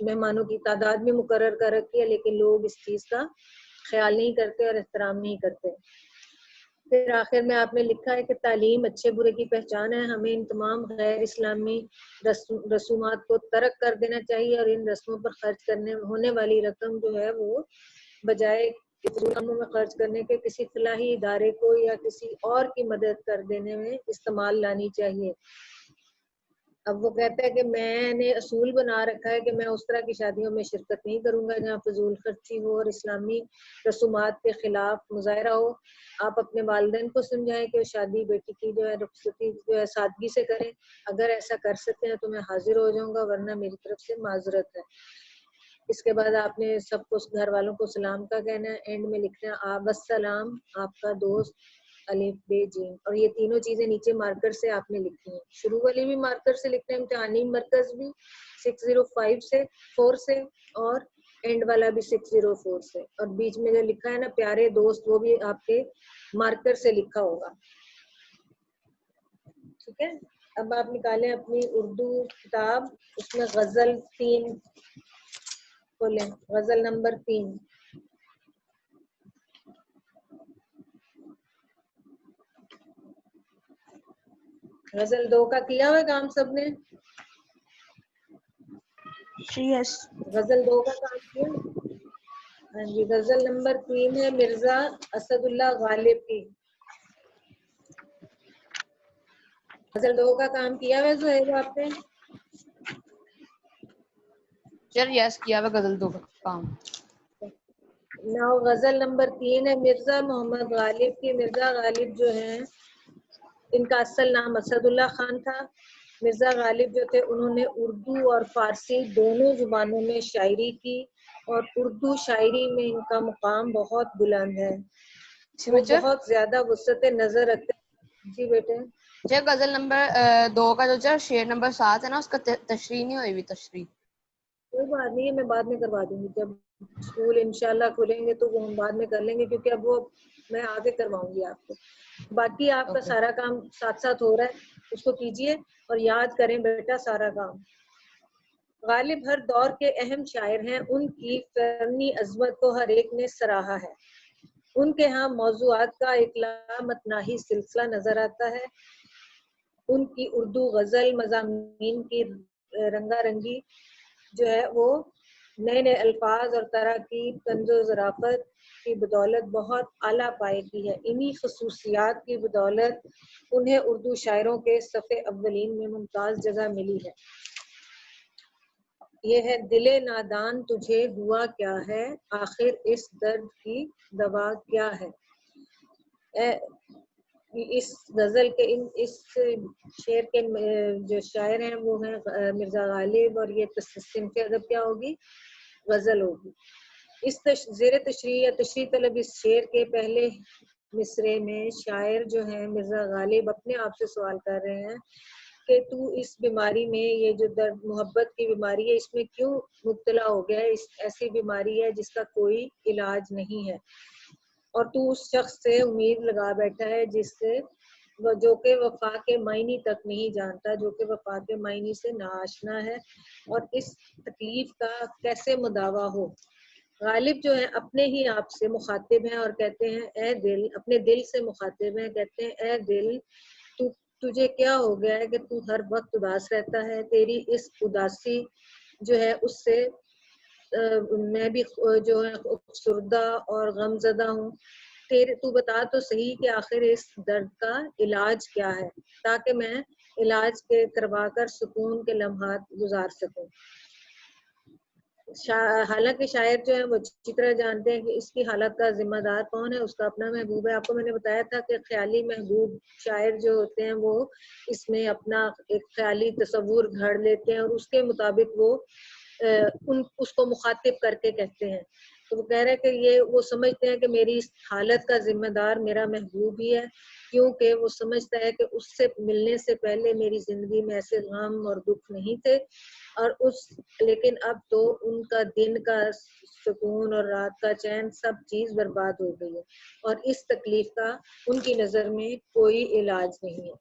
مہمانوں کی تعداد بھی مقرر کر رکھی ہے، لیکن لوگ اس چیز کا خیال نہیں کرتے اور احترام نہیں کرتے۔ پھر آخر میں آپ نے لکھا ہے کہ تعلیم اچھے برے کی پہچان ہے، ہمیں ان تمام غیر اسلامی رسومات کو ترک کر دینا چاہیے اور ان رسموں پر خرچ کرنے ہونے والی رقم جو ہے وہ بجائے فضول کاموں میں خرچ کرنے کے کسی فلاحی ادارے کو یا کسی اور کی مدد کر دینے میں استعمال لانی چاہیے۔ اب وہ کہتا ہے کہ میں نے اصول بنا رکھا ہے کہ میں اس طرح کی شادیوں میں شرکت نہیں کروں گا جہاں فضول خرچی ہو اور اسلامی رسومات کے خلاف مظاہرہ ہو۔ آپ اپنے والدین کو سمجھائیں کہ شادی بیٹی کی جو ہے رخصتی جو ہے سادگی سے کریں، اگر ایسا کر سکتے ہیں تو میں حاضر ہو جاؤں گا، ورنہ میری طرف سے معذرت ہے۔ اس کے بعد آپ نے سب کو گھر والوں کو سلام کا کہنا ہے، اینڈ میں لکھنا ہے والسلام آپ کا دوست الف بے جیم، اور یہ تینوں چیزیں نیچے مارکر سے آپ نے لکھی ہیں۔ شروع والی بھی مارکر سے لکھنا ہے، امتحانی مرکز بھی 605 سے 4 سے، اور اینڈ والا بھی 604 سے، اور بیچ میں جو لکھا ہے نا پیارے دوست وہ بھی آپ کے مارکر سے لکھا ہوگا۔ ٹھیک ہے، اب آپ نکالیں اپنی اردو کتاب، اس میں غزل 3 کھولیں، غزل نمبر 3۔ غزل 2 کا کیا ہوا کام سب نے؟ یس غزل 2 کا کام کیا؟ ہاں جی، غزل نمبر 3 ہے مرزا اسد اللہ غالب کی۔ غزل 2 کا کام کیا ہوا زہیب آپ نے؟ چل یس کیا ہوا غزل 2 کا کام۔ ناؤ غزل نمبر 3 ہے مرزا محمد غالب کی۔ مرزا غالب جو ہیں ان کا اصل نام اسد اللہ خان تھا۔ مرزا غالب جو تھے انہوں نے اردو اور فارسی دونوں زبانوں میں شاعری کی، اور اردو شاعری میں ان کا مقام بہت بلند ہے، وہ بہت زیادہ وسعت نظر رکھتے ہیں۔ جی بیٹے چل غزل نمبر 2 کا جو چل شعر نمبر 7 ہے نا، اس کا تشریح نہیں ہوئی تشریح۔ کوئی بات نہیں ہے، میں بعد میں کروا دوں گی، جب اسکول انشاءاللہ کھلیں گے تو وہ ہم بعد میں کر لیں گے، کیونکہ اب وہ میں آگے کرواؤں گی آپ کو۔ باقی آپ کا سارا کام ساتھ ساتھ ہو رہا ہے، اس کو کیجئے اور یاد کریں بیٹا سارا کام۔ غالب ہر دور کے اہم شاعر ہیں، ان کی فنی عظمت کو ہر ایک نے سراہا ہے۔ ان کے ہاں موضوعات کا ایک لامتناہی سلسلہ نظر آتا ہے۔ ان کی اردو غزل مضامین کی رنگا رنگی جو ہے وہ نئے نئے الفاظ اور تراکیب طنز و ظرافت کی بدولت بہت اعلیٰ پائے کی ہے۔ انہی خصوصیات کی بدولت انہیں اردو شاعروں کے صف اولین میں ممتاز جگہ ملی ہے۔ یہ ہے دل نادان تجھے ہوا کیا ہے، آخر اس درد کی دوا کیا ہے۔ اس غزل کے اس شعر کے جو شاعر ہیں وہ ہیں مرزا غالب، اور یہ صنف ادب کیا ہوگی؟ غزل ہوگی۔ اس زیر تشریح یا تشریح طلب اس شعر کے پہلے مصرے میں شاعر جو ہیں مرزا غالب اپنے آپ سے سوال کر رہے ہیں کہ تو اس بیماری میں، یہ جو درد محبت کی بیماری ہے، اس میں کیوں مبتلا ہو گیا ہے؟ اس ایسی بیماری ہے جس کا کوئی علاج نہیں ہے، اور تو اس شخص سے امید لگا بیٹھا ہے جس سے جو کہ وفا کے معنی تک نہیں جانتا، جو کہ وفا کے معنی سے ناآشنا ہے، اور اس تکلیف کا کیسے مداوا ہو۔ غالب جو ہے اپنے ہی آپ سے مخاطب ہیں اور کہتے ہیں اے دل، اپنے دل سے مخاطب ہیں، کہتے ہیں اے دل تجھے کیا ہو گیا ہے کہ تو ہر وقت اداس رہتا ہے؟ تیری اس اداسی جو ہے اس سے میں بھی جو ہے افسردہ اور غم زدہ ہوں۔ تو بتا تو صحیح کہ آخر اس درد کا علاج کیا ہے، تاکہ میں علاج کے کروا کر سکون کے لمحات گزار سکوں۔ حالانکہ شاعر جو ہے وہ اچھی طرح جانتے ہیں کہ اس کی حالت کا ذمہ دار کون ہے، اس کا اپنا محبوب ہے۔ آپ کو میں نے بتایا تھا کہ خیالی محبوب شاعر جو ہوتے ہیں وہ اس میں اپنا ایک خیالی تصور گھڑ لیتے ہیں، اور اس کے مطابق وہ اس کو مخاطب کر کے کہتے ہیں۔ تو وہ کہہ رہے کہ یہ وہ سمجھتے ہیں کہ میری اس حالت کا ذمہ دار میرا محبوب ہی ہے، کیونکہ وہ سمجھتا ہے کہ اس سے ملنے سے پہلے میری زندگی میں ایسے غم اور دکھ نہیں تھے، اور لیکن اب تو ان کا دن کا سکون اور رات کا چین سب چیز برباد ہو گئی ہے، اور اس تکلیف کا ان کی نظر میں کوئی علاج نہیں ہے۔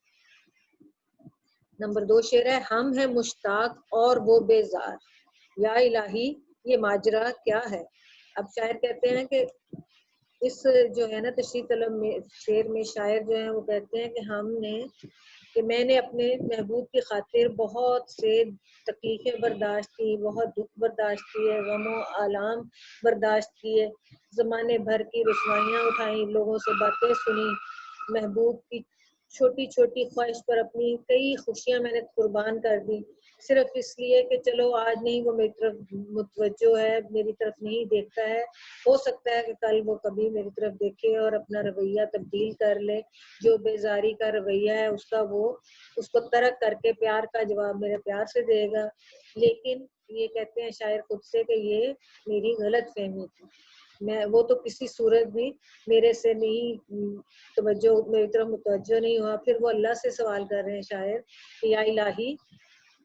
نمبر 2 شعر ہے ہم ہیں مشتاق اور وہ بیزار۔ یا الہی یہ ماجرا کیا ہے. اب شاعر کہتے ہیں کہ اس جو ہے نا تشریح طلب میں شعر میں شاعر جو ہیں وہ کہتے ہیں کہ میں نے اپنے محبوب کی خاطر بہت سے تکلیفیں برداشت کی, بہت دکھ برداشت کیے, غم و آلام برداشت کیے, زمانے بھر کی رسوائیاں اٹھائیں, لوگوں سے باتیں سنی, محبوب کی چھوٹی چھوٹی خواہش پر اپنی کئی خوشیاں میں نے قربان کر دی, صرف اس لیے کہ چلو آج نہیں وہ میری طرف متوجہ ہے, میری طرف نہیں دیکھتا ہے, ہو سکتا ہے کہ کل وہ کبھی میری طرف دیکھے اور اپنا رویہ تبدیل کر لے, جو بیزاری کا رویہ ہے اس کو ترک کر کے پیار کا جواب میرے پیار سے دے گا. لیکن یہ کہتے ہیں شاعر خود سے کہ یہ میری غلط فہمی تھی, وہ تو کسی صورت بھی میرے سے نہیں میری طرف متوجہ نہیں ہوا. پھر وہ اللہ سے سوال کر رہے ہیں شاعر کہ یا الہی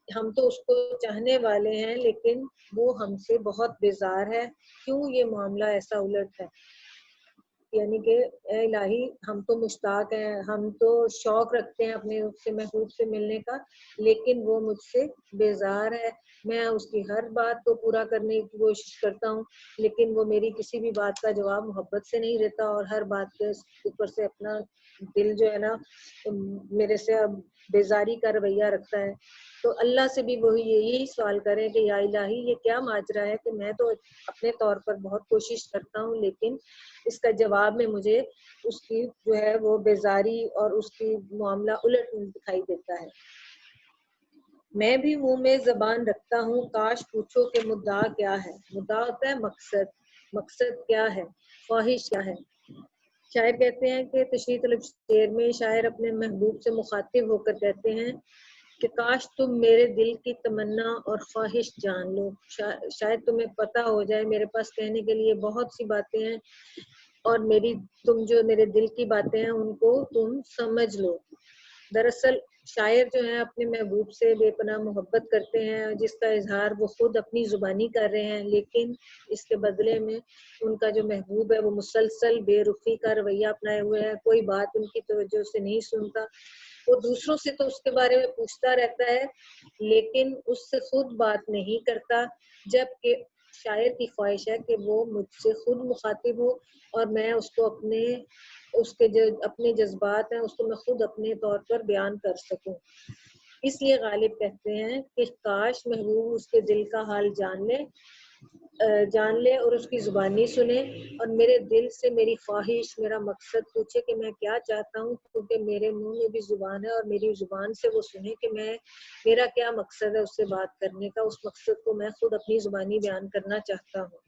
ہم تو اس کو چاہنے والے ہیں لیکن وہ ہم سے بہت بیزار ہے, کیوں یہ معاملہ ایسا الٹ ہے. یعنی کہ اے الہی ہم تو مشتاق ہیں, ہم تو شوق رکھتے ہیں اپنے اس سے محبوب سے ملنے کا, لیکن وہ مجھ سے بیزار ہے. میں اس کی ہر بات کو پورا کرنے کی کوشش کرتا ہوں لیکن وہ میری کسی بھی بات کا جواب محبت سے نہیں دیتا, اور ہر بات کے اوپر سے اپنا دل جو ہے نا میرے سے اب بیزاری کا رویہ رکھتا ہے. تو اللہ سے بھی وہی یہی سوال کریں کہ یا الہی یہ کیا ماجرا ہے کہ میں تو اپنے طور پر بہت کوشش کرتا ہوں لیکن اس کا جواب میں مجھے اس کی جو ہے وہ بیزاری اور اس کی معاملہ الٹ دکھائی دیتا ہے. میں بھی منہ میں زبان رکھتا ہوں, کاش پوچھو کہ مدعا کیا ہے. مدعا ہوتا ہے مقصد, مقصد کیا ہے, خواہش کیا ہے. شاعر کہتے ہیں کہ تشریح طلب شعر میں شاعر اپنے محبوب سے مخاطب ہو کر کہتے ہیں کہ کاش تم میرے دل کی تمنا اور خواہش جان لو, شاید تمہیں پتہ ہو جائے میرے پاس کہنے کے لیے بہت سی باتیں ہیں اور تم جو میرے دل کی باتیں ہیں ان کو تم سمجھ لو. دراصل شاعر جو ہیں اپنے محبوب سے بے پناہ محبت کرتے ہیں جس کا اظہار وہ خود اپنی زبانی کر رہے ہیں, لیکن اس کے بدلے میں ان کا جو محبوب ہے وہ مسلسل بے رخی کا رویہ اپنائے ہوئے ہے, کوئی بات ان کی توجہ سے نہیں سنتا. وہ دوسروں سے تو اس کے بارے میں پوچھتا رہتا ہے لیکن اس سے خود بات نہیں کرتا, جبکہ شاعر کی خواہش ہے کہ وہ مجھ سے خود مخاطب ہو اور میں اس کو اپنے جذبات ہیں اس کو میں خود اپنے طور پر بیان کر سکوں. اس لیے غالب کہتے ہیں کہ کاش محبوب اس کے دل کا حال جان لے اور اس کی زبانی سنے اور میرے دل سے میری خواہش, میرا مقصد پوچھے کہ میں کیا چاہتا ہوں, کیونکہ میرے منہ میں بھی زبان ہے اور میری زبان سے وہ سنے کہ میرا کیا مقصد ہے اس سے بات کرنے کا. اس مقصد کو میں خود اپنی زبانی بیان کرنا چاہتا ہوں.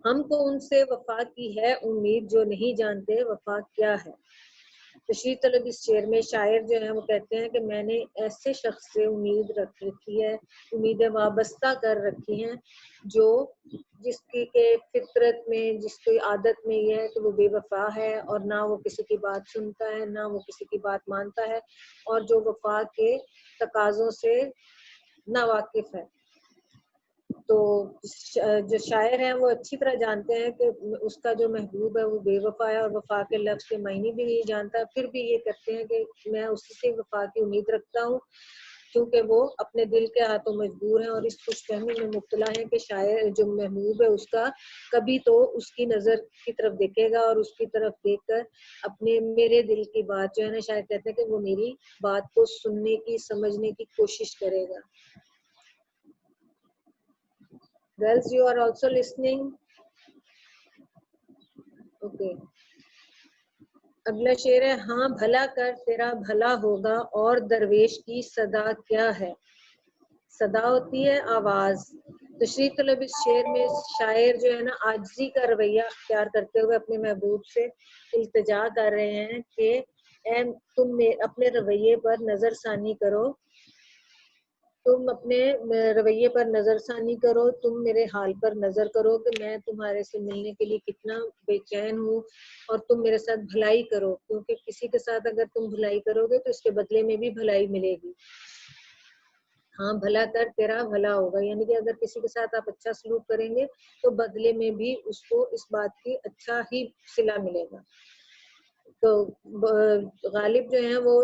ہم کو ان سے وفا کی ہے امید جو نہیں جانتے وفا کیا ہے. تشریح طلب اس شعر میں شاعر جو ہیں وہ کہتے ہیں کہ میں نے ایسے شخص سے امید رکھ رکھی ہے, امیدیں وابستہ کر رکھی ہیں جس کی کہ فطرت میں جس کی عادت میں یہ ہے کہ وہ بے وفا ہے اور نہ وہ کسی کی بات سنتا ہے نہ وہ کسی کی بات مانتا ہے اور جو وفا کے تقاضوں سے ناواقف ہے. تو جو شاعر ہیں وہ اچھی طرح جانتے ہیں کہ اس کا جو محبوب ہے وہ بے وفا ہے اور وفا کے لفظ کے معنی بھی نہیں جانتا, پھر بھی یہ کہتے ہیں کہ میں اسی سے وفا کی امید رکھتا ہوں کیونکہ وہ اپنے دل کے ہاتھوں مجبور ہیں اور اس خوش فہمی میں مبتلا ہیں کہ شاعر جو محبوب ہے اس کا کبھی تو اس کی نظر کی طرف دیکھے گا اور اس کی طرف دیکھ کر میرے دل کی بات جو ہے نا شاعر کہتے ہیں کہ وہ میری بات کو سننے کی سمجھنے کی کوشش کرے گا. Girls, you are also listening? Okay. اگلا شعر ہے ہاں بھلا کر تیرا بھلا ہوگا اور درویش کی صدا کیا ہے. صدا ہوتی ہے آواز. تشریح طلب اس شعر میں شاعر جو ہے نا عاجزی کا رویہ اختیار کرتے ہوئے اپنے محبوب سے التجا کر رہے ہیں کہ تم اپنے رویے پر نظر ثانی کرو, تم اپنے رویے پر نظر ثانی کرو, تم میرے حال پر نظر کرو کہ میں تمہارے سے ملنے کے لیے کتنا بے چین ہوں اور تم میرے ساتھ بھلائی کرو, کیونکہ کسی کے ساتھ اگر تم بھلائی کرو گے تو اس کے بدلے میں بھی بھلائی ملے گی. ہاں بھلا کر تیرا بھلا ہوگا, یعنی کہ اگر کسی کے ساتھ آپ اچھا سلوک کریں گے تو بدلے میں بھی اس کو اس بات کی اچھا ہی صلہ ملے گا. تو غالب جو ہیں وہ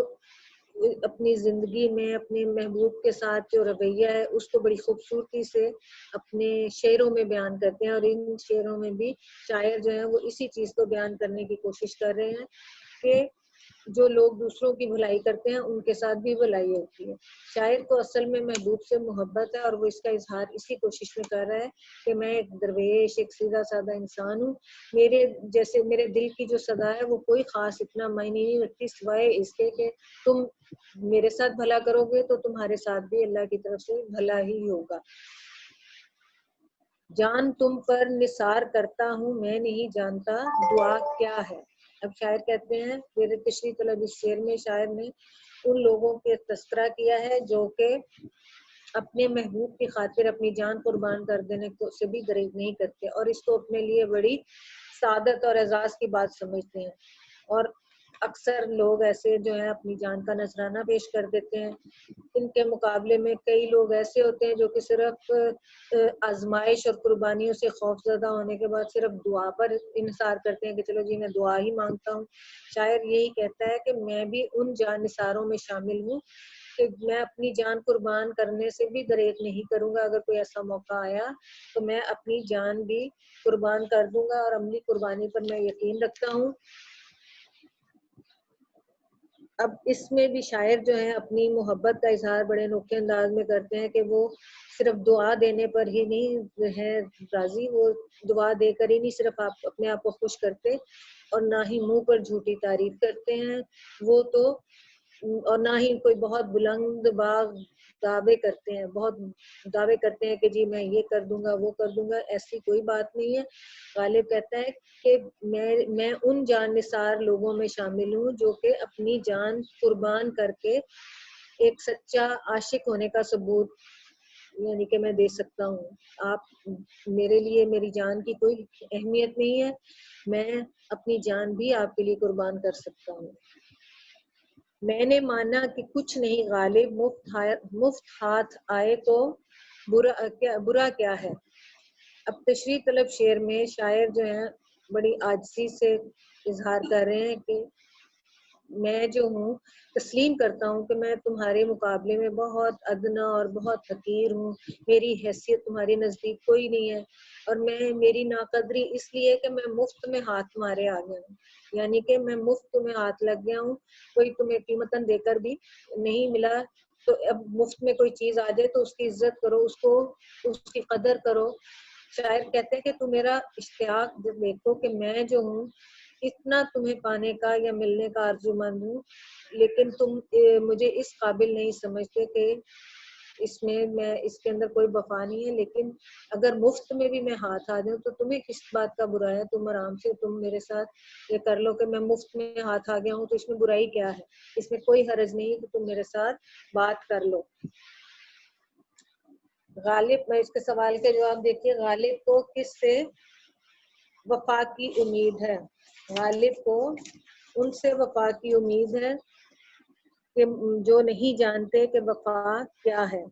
اپنی زندگی میں اپنے محبوب کے ساتھ جو رویہ ہے اس کو بڑی خوبصورتی سے اپنے شعروں میں بیان کرتے ہیں، اور ان شعروں میں بھی شاعر جو ہیں وہ اسی چیز کو بیان کرنے کی کوشش کر رہے ہیں کہ جو لوگ دوسروں کی بھلائی کرتے ہیں ان کے ساتھ بھی بھلائی ہوتی ہے۔ شاعر کو اصل میں محبوب سے محبت ہے، اور وہ اس کا اظہار اسی کوشش میں کر رہا ہے کہ میں ایک درویش، ایک سیدھا سادہ انسان ہوں، میرے جیسے میرے دل کی جو صدا ہے وہ کوئی خاص اتنا معنی نہیں رکھتی سوائے اس کے کہ تم میرے ساتھ بھلا کرو گے تو تمہارے ساتھ بھی اللہ کی طرف سے بھلا ہی ہوگا۔ جان تم پر نثار کرتا ہوں میں نہیں جانتا دعا کیا ہے۔ اب شاعر کہتے ہیں، میرے تشریح طلب اس شعر میں شاعر نے ان لوگوں کے تذکرہ کیا ہے جو کہ اپنے محبوب کی خاطر اپنی جان قربان کر دینے کو سے بھی دریغ نہیں کرتے، اور اس کو اپنے لیے بڑی سعادت اور اعزاز کی بات سمجھتے ہیں، اور اکثر لوگ ایسے جو ہیں اپنی جان کا نذرانہ پیش کر دیتے ہیں۔ ان کے مقابلے میں کئی لوگ ایسے ہوتے ہیں جو کہ صرف آزمائش اور قربانیوں سے خوف زدہ ہونے کے بعد صرف دعا پر انحصار کرتے ہیں کہ چلو جی میں دعا ہی مانگتا ہوں۔ شاعر یہی کہتا ہے کہ میں بھی ان جان نثاروں میں شامل ہوں کہ میں اپنی جان قربان کرنے سے بھی دریغ نہیں کروں گا، اگر کوئی ایسا موقع آیا تو میں اپنی جان بھی قربان کر دوں گا، اور عملی قربانی پر میں یقین رکھتا ہوں۔ اب اس میں بھی شاعر جو ہیں اپنی محبت کا اظہار بڑے انوکھے انداز میں کرتے ہیں کہ وہ صرف دعا دینے پر ہی نہیں ہے راضی، وہ دعا دے کر ہی نہیں صرف اپنے آپ کو خوش کرتے اور نہ ہی منہ پر جھوٹی تعریف کرتے ہیں وہ تو، اور نہ ہی کوئی بہت بلند باغ دعوے کرتے ہیں، بہت دعوے کرتے ہیں کہ جی میں یہ کر دوں گا وہ کر دوں گا، ایسی کوئی بات نہیں ہے۔ غالب کہتا ہے کہ میں ان جان نثار لوگوں میں شامل ہوں جو کہ اپنی جان قربان کر کے ایک سچا عاشق ہونے کا ثبوت یعنی کہ میں دے سکتا ہوں۔ آپ میرے لیے میری جان کی کوئی اہمیت نہیں ہے، میں اپنی جان بھی آپ کے لیے قربان کر سکتا ہوں۔ میں نے مانا کہ کچھ نہیں غالب، مفت ہاتھ آئے تو برا کیا ہے۔ اب تشریح طلب شعر میں شاعر جو ہیں بڑی عاجزی سے اظہار کر رہے ہیں کہ میں جو ہوں تسلیم کرتا ہوں کہ میں تمہارے مقابلے میں بہت ادنا اور بہت حقیر ہوں، میری حیثیت تمہارے نزدیک کوئی نہیں ہے، اور میری ناقدری اس لیے کہ میں مفت میں ہاتھ تمہارے آ گیا ہوں، یعنی کہ میں مفت تمہیں ہاتھ لگ گیا ہوں، کوئی تمہیں قیمتاً دے کر بھی نہیں ملا۔ تو اب مفت میں کوئی چیز آ جائے تو اس کی عزت کرو، اس کی قدر کرو۔ شاعر کہتے ہیں کہ تم میرا اشتیاق دیکھو کہ میں جو ہوں اتنا تمہیں پانے کا یا ملنے کا آرزو مند ہوں، لیکن تم مجھے اس قابل نہیں سمجھتے کہ میں اس کے اندر کوئی وفا نہیں ہے، لیکن اگر مفت میں بھی میں ہاتھ آ جاؤں تو تمہیں کس بات کا برا ہے، تم آرام سے تم میرے ساتھ یہ کر لو کہ میں مفت میں ہاتھ آ گیا ہوں تو اس میں برائی کیا ہے، اس میں کوئی حرج نہیں کہ تم میرے ساتھ بات کر لو۔ غالب، میں اس کے سوال کے جواب دیکھیے، غالب کو کس سے وفا کی امید ہے؟ غالب کو ان سے وفا کی امید ہے کہ جو نہیں جانتے کہ وفا کیا ہے۔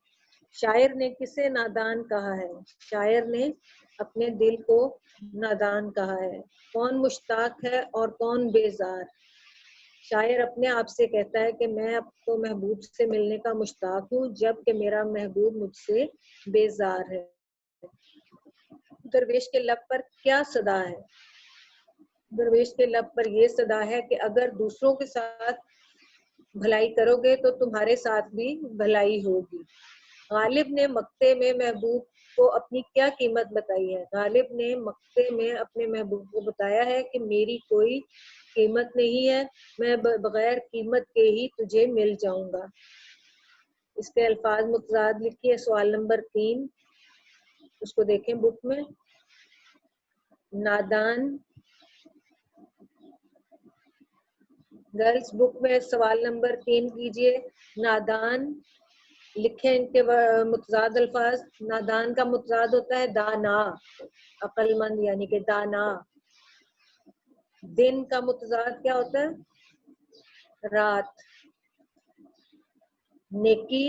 شاعر نے کسے نادان کہا ہے؟ شاعر نے اپنے دل کو نادان کہا ہے۔ کون مشتاق ہے اور کون بیزار؟ شاعر اپنے آپ سے کہتا ہے کہ میں اب تو محبوب سے ملنے کا مشتاق ہوں جب کہ میرا محبوب مجھ سے بیزار ہے۔ درویش کے لب پر کیا صدا ہے؟ درویش کے لب پر یہ صدا ہے کہ اگر دوسروں کے ساتھ بھلائی کرو گے تو تمہارے ساتھ بھی بھلائی ہوگی۔ غالب نے مقطع میں محبوب کو اپنی کیا قیمت بتائی ہے؟ غالب نے مقطع میں اپنے محبوب کو بتایا ہے کہ میری کوئی قیمت نہیں ہے، میں بغیر قیمت کے ہی تجھے مل جاؤں گا۔ اس کے الفاظ متضاد لکھیے۔ سوال نمبر 3 اس کو دیکھیں بک میں۔ نادان، گرلز بک میں سوال نمبر 3 کیجئے۔ نادان لکھیں ان کے متضاد الفاظ۔ نادان کا متضاد ہوتا ہے دانا، عقل مند یعنی کہ دانا۔ دن کا متضاد کیا ہوتا ہے؟ رات۔ نیکی،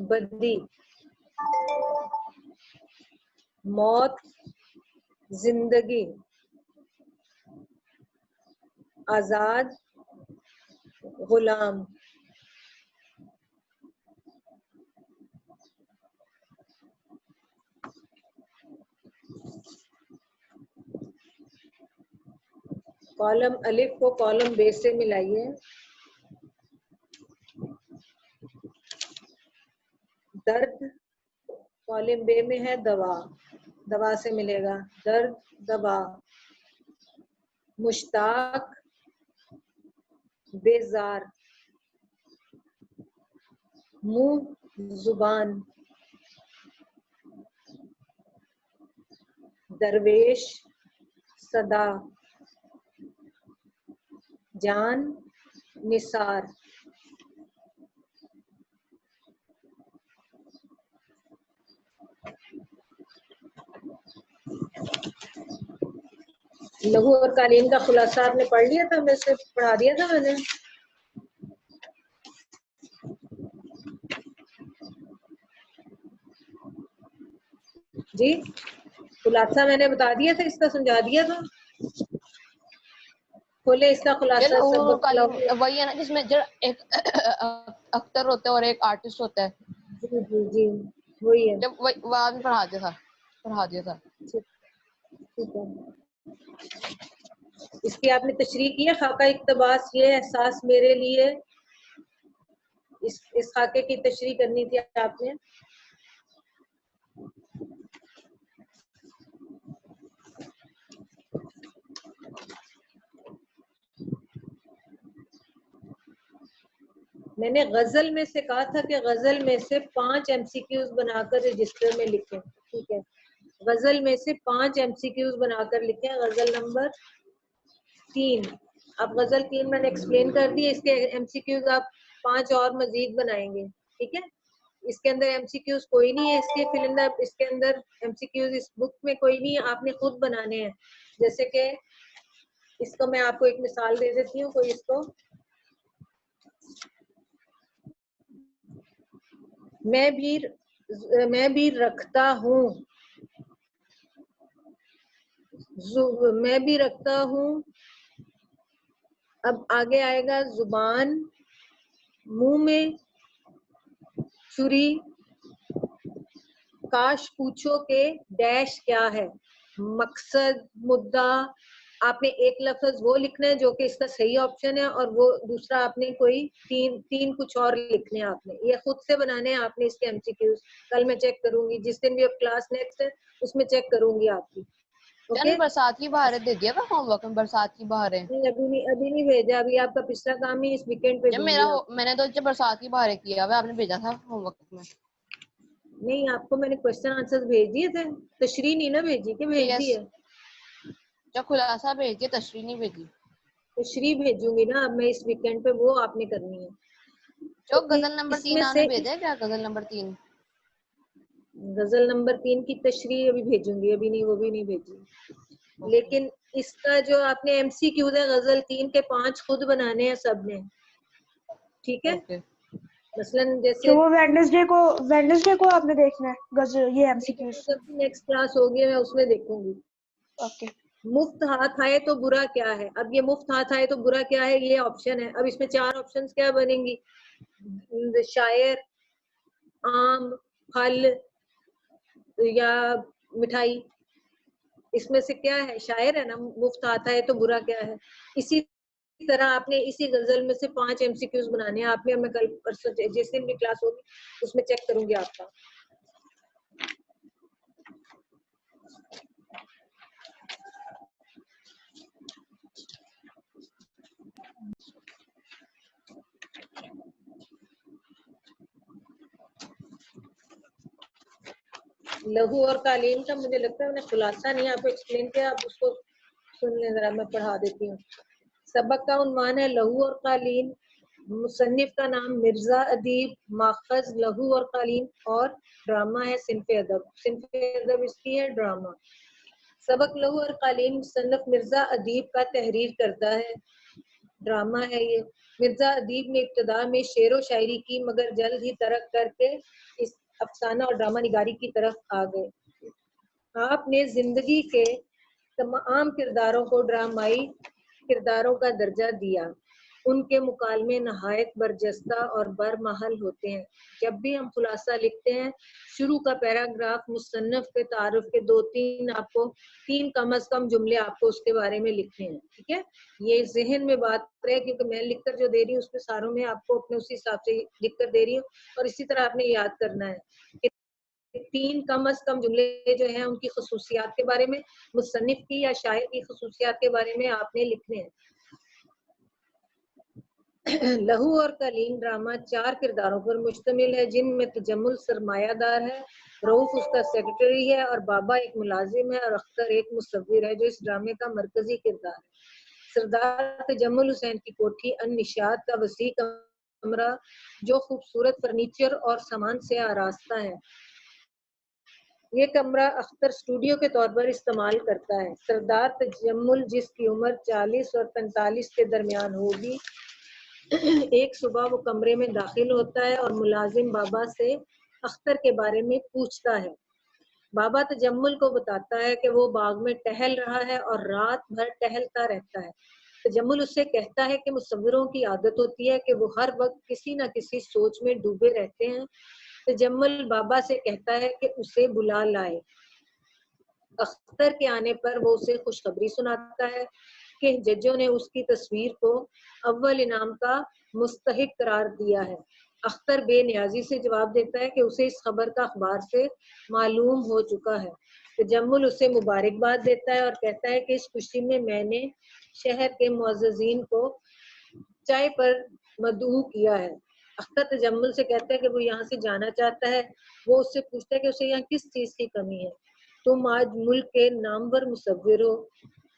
بدی۔ موت، زندگی۔ آزاد، غلام۔ کالم الف کو کالم بے سے ملائیے. درد کالم بے میں ہے دوا, دوا سے ملے گا درد دوا. مشتاق بیزار, منہ زبان. درویش صدا, جان نثار. لہو اور قالین کا خلاصہ آپ نے پڑھ لیا تھا, میں سے پڑھا دیا تھا میں نے. جی خلاصہ میں نے بتا دیا تھا, اس کا سمجھا دیا تھا. کھولے اس کا خلاصہ سبق وہی ہے نا جس میں جو ایک اکٹر ہوتا ہے اور ایک آرٹسٹ ہوتا ہے. جی جی جی وہی ہے. جب وہ آدمی پڑھا دیا تھا. ٹھیک ہے, اس کی آپ نے تشریح کی ہے. خاکہ اقتباس یہ احساس میرے لیے, اس خاکے کی تشریح کرنی تھی آپ نے. میں نے غزل میں سے کہا تھا کہ غزل میں سے 5 MCQs بنا کر رجسٹر میں لکھیں. ٹھیک ہے, غزل میں سے 5 MCQs بنا کر لکھیں. غزل نمبر 3. اب غزل 3 میں نے ایکسپلین کر دی, اس کے MCQs آپ 5 اور مزید بنائیں گے. ٹھیک ہے, اس کے اندر MCQs کوئی نہیں ہے, اس کے اندر MCQs اس بک میں کوئی نہیں ہے, آپ نے خود بنانے ہیں. جیسے کہ اس کو میں آپ کو ایک مثال دے دیتی ہوں. کوئی اس کو میں بھی رکھتا ہوں, میں بھی رکھتا ہوں. اب آگے آئے گا زبان, منہ میں چھری, کاش پوچھو کہ ڈیش کیا ہے. مقصد مدعا, آپ نے ایک لفظ وہ لکھنا ہے جو کہ اس کا صحیح آپشن ہے, اور وہ دوسرا آپ نے کوئی تین کچھ اور لکھنے ہیں. آپ نے یہ خود سے بنانے ہیں. آپ نے اس کے MCQs کل میں چیک کروں گی, جس دن بھی اب کلاس نیکسٹ ہے اس میں چیک کروں گی آپ کی. اوکے, برسات کی بہاریں دے دیا تھا ہوم ورک میں. برسات کی بہاریں ابھی نہیں بھیجا, ابھی آپ کا پچھلا کام ہی اس ویکینڈ پہ جب دوں گی. میں نے تو جب برسات کی بہاریں کیا ہوا, آپ نے بھیجا تھا ہوم ورک میں. نہیں, آپ کو میں نے کوشچن آنسر بھیج دیے تھے, تشریح نہیں نا بھیجی کہ بھیج دی ہے. جب خلاصہ بھیج دیا, تشریح نہیں بھیجی. تشریح بھیجوں گی نا اب میں اس ویکینڈ پہ, وہ آپ نے کرنی ہے. جو غزل نمبر اس 3 میں آپ نے سے بھیجا ہے کیا؟ غزل نمبر 3 غزل نمبر 3 کی تشریح ابھی بھیجوں گی, ابھی نہیں, وہ بھی نہیں بھیجی. لیکن اس کا جو آپ نے MCQs ہے غزل 3 کے 5 خود بنانے ہیں سب نے. ٹھیک ہے, مثلاً جیسے تو وہ ویڈنسڈے کو آپ نے دیکھنا ہے غزل یہ MCQs. نیکسٹ کلاس ہوگی, میں اس میں دیکھوں گی. اوکے, مفت ہاتھ آئے تو برا کیا ہے. اب یہ مفت ہاتھ آئے تو برا کیا ہے, یہ آپشن ہے. اب اس میں 4 آپشنز کیا بنیں گی, شاعر, آم, پھل یا مٹھائی. اس میں سے کیا ہے, شاعر ہے نا. مفت آتا ہے تو برا کیا ہے. اسی طرح آپ نے اسی غزل میں سے 5 MCQs بنانے ہیں. آپ نے, میں کل پرسوں جس دن بھی کلاس ہوگی اس میں چیک کروں گی آپ کا. لہو اور قالین کا مجھے لگتا ہے میں نے خلاصہ نہیں آپ کو ایکسپلین کیا, آپ اس کو سن لیں ذرا, میں پڑھا دیتی ہوں. سبق کا عنوان ہے لہو اور قالین. مصنف کا نام مرزا ادیب, ماخذ لہو اور قالین, اور ڈرامہ ہے صنف ادب. صنف ادب اس کی ہے ڈرامہ. سبق لہو اور قالین مصنف مرزا ادیب کا تحریر کرتا ہے, ڈرامہ ہے یہ. مرزا ادیب نے ابتدا میں شعر و شاعری کی, مگر جلد ہی ترک کر کے اس افسانہ اور ڈرامہ نگاری کی طرف آ گئے. آپ نے زندگی کے تمام کرداروں کو ڈرامائی کرداروں کا درجہ دیا. ان کے مکالمے نہایت برجستہ اور برمحل ہوتے ہیں۔ جب بھی ہم خلاصہ لکھتے ہیں، شروع کا پیراگراف مصنف کے تعارف کے تین کم از کم جملے آپ کو اس کے بارے میں لکھنے ہیں، ٹھیک ہے؟ یہ ذہن میں بات رہے، کیونکہ میں لکھ کر جو دے رہی ہوں اس میں ساروں میں آپ کو اپنے اسی حساب سے لکھ کر دے رہی ہوں، اور اسی طرح آپ نے یاد کرنا ہے کہ 3 کم از کم جملے جو ہیں ان کی خصوصیات کے بارے میں، مصنف کی یا شاعر کی خصوصیات کے بارے میں آپ نے لکھنے ہیں۔ لہو اور کلیم ڈرامہ 4 کرداروں پر مشتمل ہے، جن میں تجمل سرمایہ دار ہے، رؤف اس کا سیکرٹری ہے، اور بابا ایک ملازم ہے، اور اختر ایک مصور ہے جو اس ڈرامے کا مرکزی کردار ہے۔ سردار تجمل حسین کی کوٹھی النشاط کا وسیع کمرہ جو خوبصورت فرنیچر اور سامان سے آراستہ ہے، یہ کمرہ اختر اسٹوڈیو کے طور پر استعمال کرتا ہے۔ سردار تجمل، جس کی عمر 40 اور 45 کے درمیان ہوگی، ایک صبح وہ کمرے میں داخل ہوتا ہے اور ملازم بابا سے اختر کے بارے میں پوچھتا ہے۔ بابا تجمل کو بتاتا ہے کہ وہ باغ میں ٹہل رہا ہے اور رات بھر ٹہلتا رہتا ہے۔ تجمل اسے کہتا ہے کہ مصوروں کی عادت ہوتی ہے کہ وہ ہر وقت کسی نہ کسی سوچ میں ڈوبے رہتے ہیں۔ تجمل بابا سے کہتا ہے کہ اسے بلا لائے۔ اختر کے آنے پر وہ اسے خوشخبری سناتا ہے کہ ججوں نے اس کی تصویر کو اول انعام کا مستحق قرار دیا ہے۔ اختر بے نیازی سے جواب دیتا ہے کہ اسے اس خبر کا اخبار سے معلوم ہو چکا ہے۔ تجمل اسے مبارکباد دیتا ہے اور کہتا ہے کہ اس خوشی میں نے شہر کے معززین کو چائے پر مدعو کیا ہے۔ اختر تجمل سے کہتا ہے کہ وہ یہاں سے جانا چاہتا ہے۔ وہ اس سے پوچھتا ہے کہ اسے یہاں کس چیز کی کمی ہے۔ تم آج ملک کے نامور مصور ہو،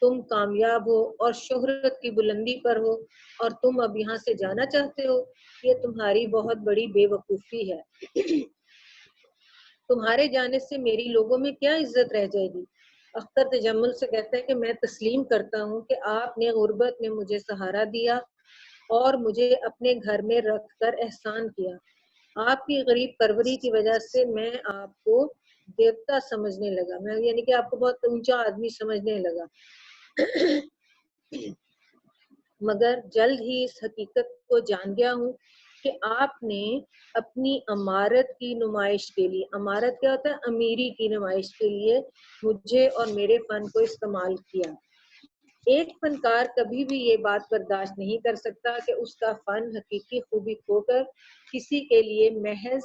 تم کامیاب ہو اور شہرت کی بلندی پر ہو، اور تم اب یہاں سے جانا چاہتے ہو؟ یہ تمہاری بہت بڑی بے وقوفی ہے۔ تمہارے جانے سے میری لوگوں میں کیا عزت رہ جائے گی؟ اختر تجمل سے کہتا ہے کہ میں تسلیم کرتا ہوں کہ آپ نے غربت میں مجھے سہارا دیا اور مجھے اپنے گھر میں رکھ کر احسان کیا۔ آپ کی غریب پروری کی وجہ سے میں آپ کو دیوتا سمجھنے لگا، میں یعنی کہ آپ کو بہت اونچا آدمی سمجھنے لگا، مگر جلد ہی اس حقیقت کو جان گیا ہوں کہ آپ نے اپنی امارت کی نمائش کے لیے، امارت کیا ہوتا ہے؟ امیری کی نمائش کے لیے مجھے اور میرے فن کو استعمال کیا۔ ایک فنکار کبھی بھی یہ بات برداشت نہیں کر سکتا کہ اس کا فن حقیقی خوبی کھو کر کسی کے لیے محض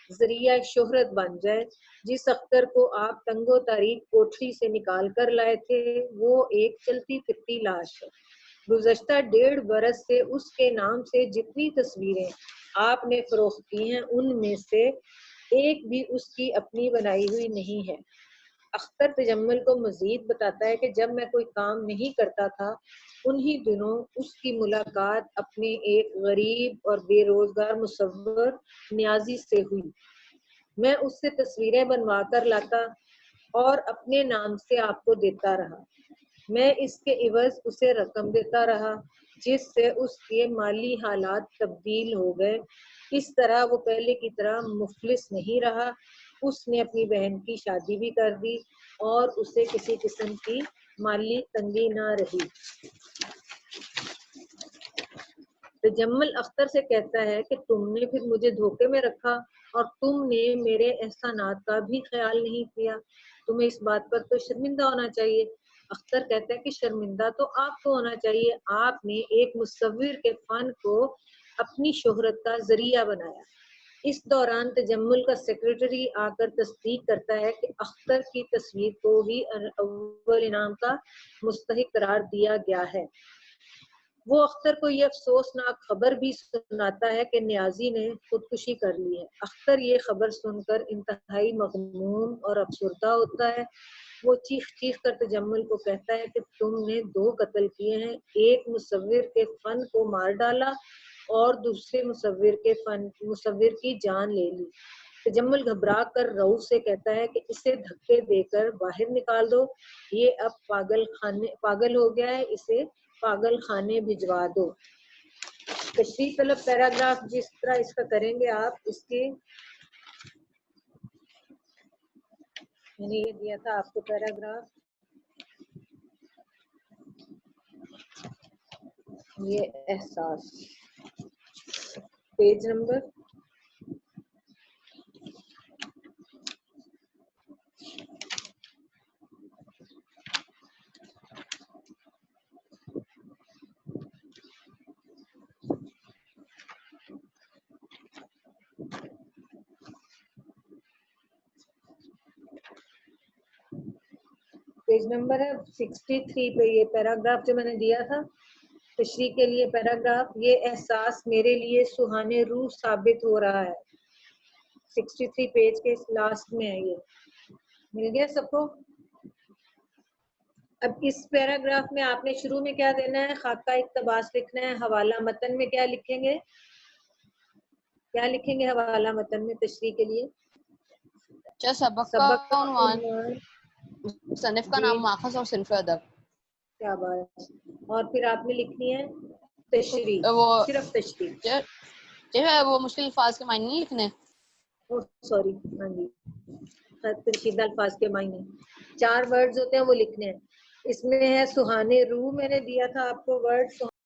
ذریعہ شہرت بن جائے۔ جس اختر کو آپ تنگ و تاریک کوٹھی سے نکال کر لائے تھے، وہ ایک چلتی پھرتی لاش ہے۔ گزشتہ 1.5 برس سے اس کے نام سے جتنی تصویریں آپ نے فروخت کی ہیں، ان میں سے ایک بھی اس کی اپنی بنائی ہوئی نہیں ہے۔ اختر تجمل کو مزید بتاتا ہے کہ جب میں کوئی کام نہیں کرتا تھا، انہی دنوں اس کی ملاقات اپنے ایک غریب اور بے روزگار مصور نیازی سے ہوئی۔ میں اس سے تصویریں بنوا کر لاتا اور اپنے نام سے آپ کو دیتا رہا۔ میں اس کے عوض اسے رقم دیتا رہا، جس سے اس کے مالی حالات تبدیل ہو گئے۔ اس طرح وہ پہلے کی طرح مفلس نہیں رہا۔ اس نے اپنی بہن کی شادی بھی کر دی اور اسے کسی قسم کی مالی تنگی نہ رہی۔ تجمل اختر سے کہتا ہے کہ تم نے پھر مجھے دھوکے میں رکھا اور تم نے میرے احسانات کا بھی خیال نہیں کیا۔ تمہیں اس بات پر تو شرمندہ ہونا چاہیے۔ اختر کہتا ہے کہ شرمندہ تو آپ کو ہونا چاہیے، آپ نے ایک مصور کے فن کو اپنی شہرت کا ذریعہ بنایا۔ اس دوران تجمل کا سیکرٹری آ کر تصدیق کرتا ہے کہ اختر کی تصویر کو ہی اول انعام کا مستحق قرار دیا گیا ہے۔ وہ اختر کو یہ افسوسناک خبر بھی سناتا ہے کہ نیازی نے خودکشی کر لی ہے۔ اختر یہ خبر سن کر انتہائی مغموم اور افسردہ ہوتا ہے۔ وہ چیخ چیخ کر تجمل کو کہتا ہے کہ تم نے 2 قتل کیے ہیں، ایک مصور کے فن کو مار ڈالا اور دوسرے مصور کی جان لے لی۔ تجمل گھبرا کر رؤف سے کہتا ہے کہ اسے دھکے دے کر باہر نکال دو، یہ اب پاگل ہو گیا ہے، اسے پاگل خانے بھجوا دو۔ تشریح طلب پیراگراف جس طرح اس کا کریں گے آپ، اس کی میں نے یہ دیا تھا آپ کو پیراگراف، یہ احساس. پیج نمبر 63 پہ یہ پیراگراف جو میں نے دیا تھا تشریح کے لیے پیراگراف. یہ احساس میرے لیے سہانے روح ثابت ہو رہا ہے. 63 پیج کے لاسٹ میں ہے یہ. مل گیا سب کو؟ اب اس پیراگراف میں آپ نے شروع میں کیا دینا ہے؟ خاکہ اقتباس لکھنا ہے. حوالہ متن میں کیا لکھیں گے؟ کیا لکھیں گے حوالہ متن میں تشریح کے لیے؟ سبق سبق کا کا عنوان، عنوان. مصنف کا جی نام، ماخذ اور صنف ادب. کیا بات. اور پھر آپ نے لکھنی ہے تشریح، وہ صرف تشریح. جو ہے وہ مشکل الفاظ کے معنی نہیں لکھنے. سوری، ہاں جی، ترشیدہ الفاظ کے معنی 4 ورڈز ہوتے ہیں وہ لکھنے ہیں. اس میں ہے سہانے روح، میں نے دیا تھا آپ کو ورڈ